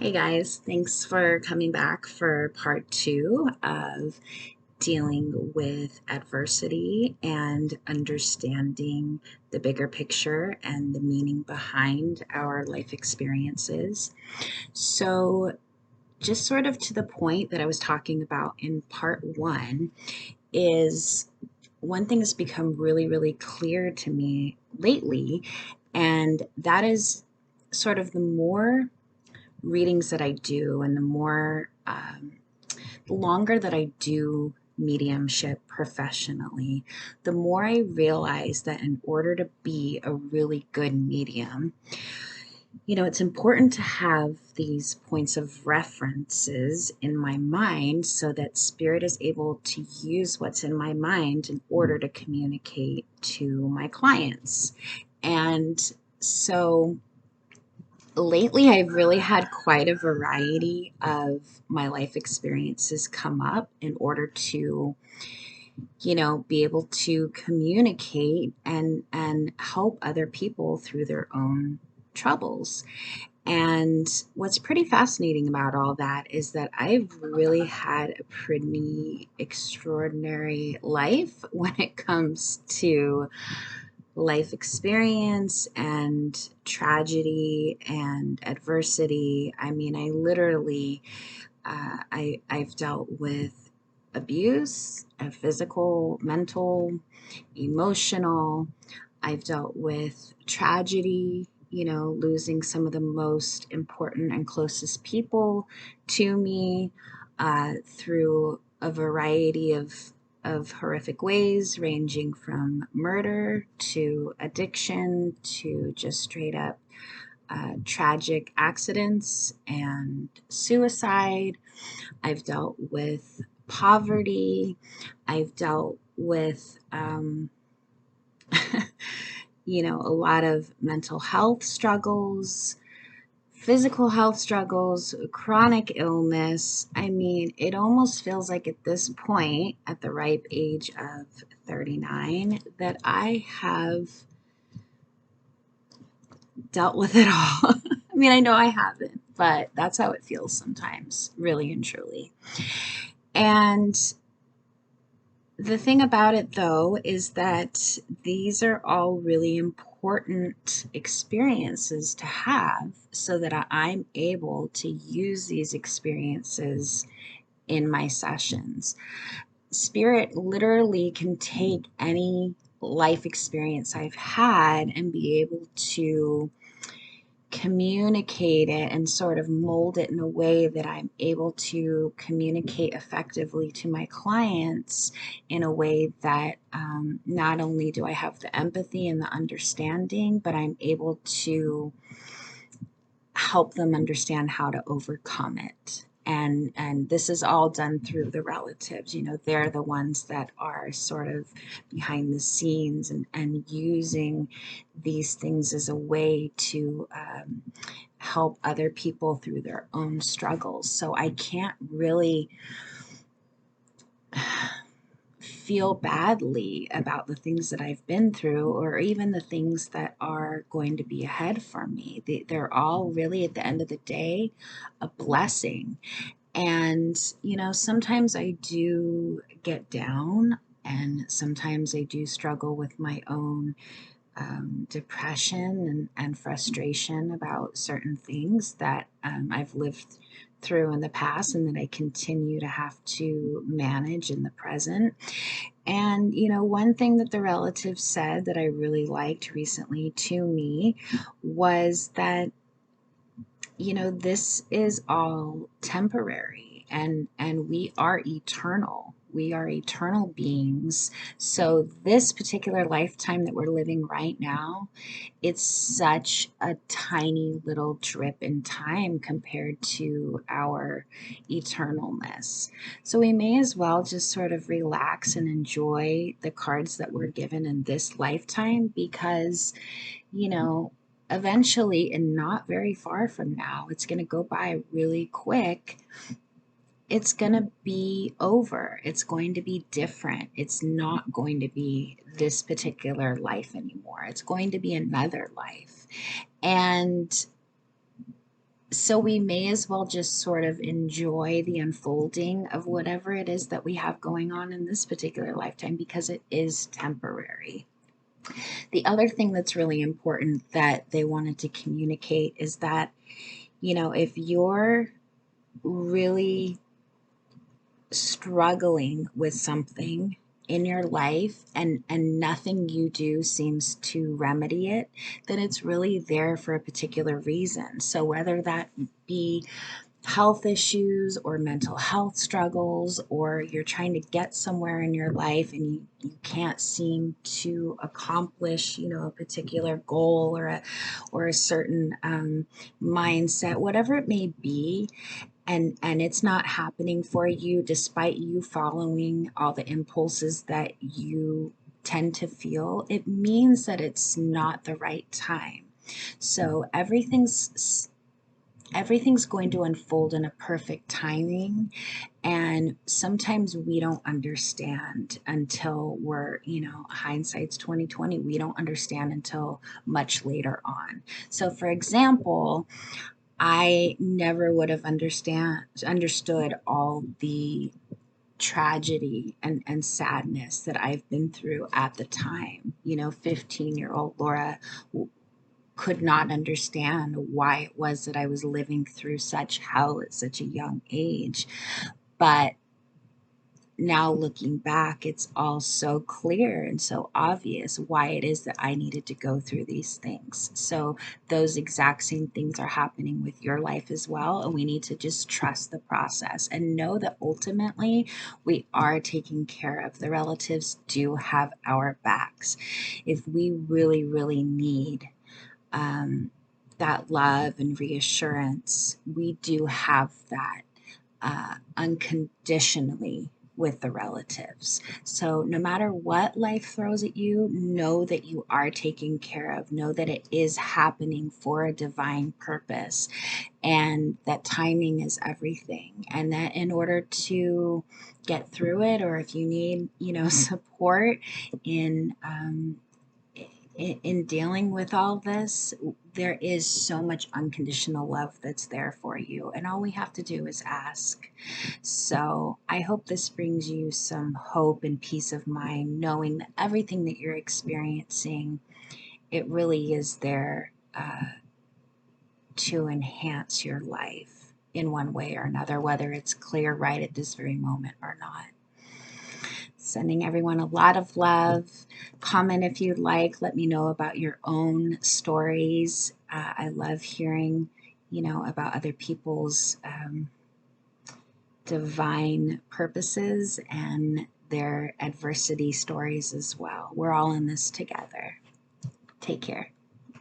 Hey guys, thanks for coming back for part two of dealing with adversity and understanding the bigger picture and the meaning behind our life experiences. So, just sort of to the point that I was talking about in part one, is one thing that's become really, really clear to me lately, and that is sort of the more readings that I do and the longer that I do mediumship professionally, the more I realize that in order to be a really good medium, it's important to have these points of references in my mind so that spirit is able to use what's in my mind in order to communicate to my clients. And so lately, I've really had quite a variety of my life experiences come up in order to, be able to communicate and help other people through their own troubles. And what's pretty fascinating about all that is that I've really had a pretty extraordinary life when it comes to life experience and tragedy and adversity. I mean, I literally, I've dealt with abuse, physical, mental, emotional. I've dealt with tragedy, losing some of the most important and closest people to me through a variety of horrific ways, ranging from murder to addiction to just straight up tragic accidents and suicide. I've dealt with poverty. I've dealt with, a lot of mental health struggles, physical health struggles, chronic illness. I mean, it almost feels like at this point, at the ripe age of 39, that I have dealt with it all. I mean, I know I haven't, but that's how it feels sometimes, really and truly. And the thing about it, though, is that these are all really important experiences to have so that I'm able to use these experiences in my sessions. Spirit literally can take any life experience I've had and be able to communicate it and sort of mold it in a way that I'm able to communicate effectively to my clients in a way that not only do I have the empathy and the understanding, but I'm able to help them understand how to overcome it. And this is all done through the relatives. They're the ones that are sort of behind the scenes and using these things as a way to help other people through their own struggles. So I can't really feel badly about the things that I've been through or even the things that are going to be ahead for me. They're all really, at the end of the day, a blessing. And, sometimes I do get down and sometimes I do struggle with my own depression and frustration about certain things that I've lived through in the past and that I continue to have to manage in the present. And, one thing that the relative said that I really liked recently to me was that, this is all temporary and we are eternal. We are eternal beings. So this particular lifetime that we're living right now, it's such a tiny little drip in time compared to our eternalness. So we may as well just sort of relax and enjoy the cards that we're given in this lifetime because, you know, eventually and not very far from now, it's going to go by really quick. It's going to be over. It's going to be different. It's not going to be this particular life anymore. It's going to be another life. And So we may as well just sort of enjoy the unfolding of whatever it is that we have going on in this particular lifetime because it is temporary. The other thing that's really important that they wanted to communicate is that, if you're really struggling with something in your life and nothing you do seems to remedy it, then it's really there for a particular reason. So whether that be health issues or mental health struggles, or you're trying to get somewhere in your life and you can't seem to accomplish, a particular goal or a certain mindset, whatever it may be, and it's not happening for you despite you following all the impulses that you tend to feel, it means that it's not the right time. So everything's going to unfold in a perfect timing, and sometimes we don't understand until we're, hindsight's 2020. We don't understand until much later on. So for example, I never would have understood all the tragedy and sadness that I've been through at the time. 15-year-old Laura could not understand why it was that I was living through such hell at such a young age. But now looking back, it's all so clear and so obvious why it is that I needed to go through these things. So those exact same things are happening with your life as well. And we need to just trust the process and know that ultimately we are taken care of. The relatives do have our backs. If we really, really need that love and reassurance, we do have that unconditionally with the relatives. So no matter what life throws at you, know that you are taken care of. Know that it is happening for a divine purpose, and that timing is everything. And that in order to get through it, or if you need, support in in dealing with all this, there is so much unconditional love that's there for you. And all we have to do is ask. So I hope this brings you some hope and peace of mind, knowing that everything that you're experiencing, it really is there to enhance your life in one way or another, whether it's clear right at this very moment or not. Sending everyone a lot of love. Comment if you'd like. Let me know about your own stories. I love hearing, about other people's divine purposes and their adversity stories as well. We're all in this together. Take care.